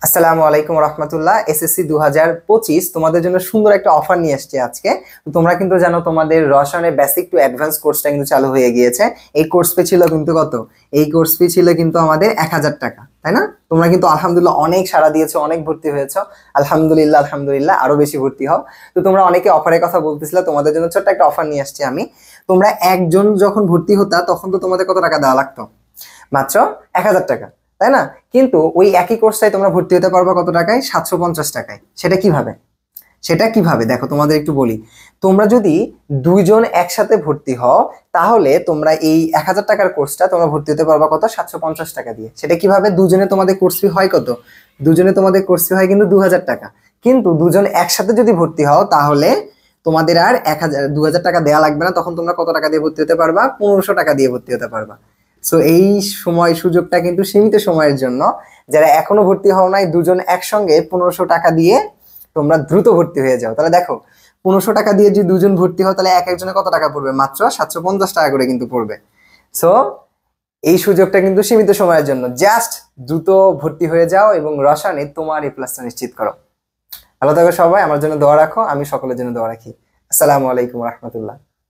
আসসালামু আলাইকুম রহমতুল্লাহ। এসএসসি 2025 তোমাদের জন্য সুন্দর একটা অফার নিয়ে আসছে আজকে। তো তোমরা কিন্তু জানো তোমাদের রসায়নের বেসিক টু অ্যাডভান্স কোর্সটা কিন্তু চালু হয়ে গিয়েছে। এই কোর্স ফি ছিল কিন্তু কত? এই কোর্স ফি ছিল কিন্তু আমাদের 1000 টাকা, তাই না? তোমরা কিন্তু আলহামদুলিল্লাহ অনেক সাড়া দিয়েছো, অনেক ভর্তি হয়েছো। আলহামদুলিল্লাহ আলহামদুলিল্লাহ, আরো বেশি ভর্তি হও। তো তোমরা অনেকে অফারের কথা বলতেছিলে, তোমাদের জন্য ছোট্ট একটা অফার নিয়ে আসছি আমি। তোমরা একজন যখন ভর্তি হতা তখন তো তোমাদের কত টাকা দেওয়া লাগতো? মাত্র 1000 টাকা, তাই না? কিন্তু ওই একই কোর্সটাই তোমরা ভর্তি হতে পারবে কত টাকায়? 750 টাকায়। সেটা কিভাবে দেখো, তোমাদের একটু বলি। তোমরা যদি দুইজন একসাথে ভর্তি হও তাহলে তোমরা এই 1000 টাকার কোর্সটা তোমরা ভর্তি হতে পারবা কত? 750 টাকা দিয়ে। সেটা কিভাবে? দুজনে তোমাদের কোর্স ফি হয় কত? দুজনে তোমাদের কোর্স ফি হয় কিন্তু 2000 টাকা। কিন্তু দুজন একসাথে যদি ভর্তি হও তাহলে তোমাদের আর 2000 টাকা দেওয়া লাগবে না। তখন তোমরা কত টাকা দিয়ে ভর্তি হতে পারবা? 1500 টাকা দিয়ে ভর্তি হতে পারবা। সো এই সুযোগটা কিন্তু সীমিত সময়ের জন্য। যারা এখনো ভর্তি হও নাই, দুজন একসঙ্গে 1500 টাকা দিয়ে তোমরা দ্রুত ভর্তি হয়ে যাও। তাহলে দেখো, 1500 টাকা দিয়ে যদি দুজন ভর্তি হও তাহলে এক একজনে কত টাকা পড়বে? মাত্র 750 টাকা করে কিন্তু পড়বে। সো এই সুযোগটা কিন্তু সীমিত সময়ের জন্য। জাস্ট দ্রুত ভর্তি হয়ে যাও এবং রসায়নে তোমার এ প্লাসটা নিশ্চিত করো। ভালো থাকো সবাই, আমার জন্য দোয়া রাখো, আমি সকলের জন্য দোয়া রাখি। আসসালামু আলাইকুম রহমতুল্লাহ।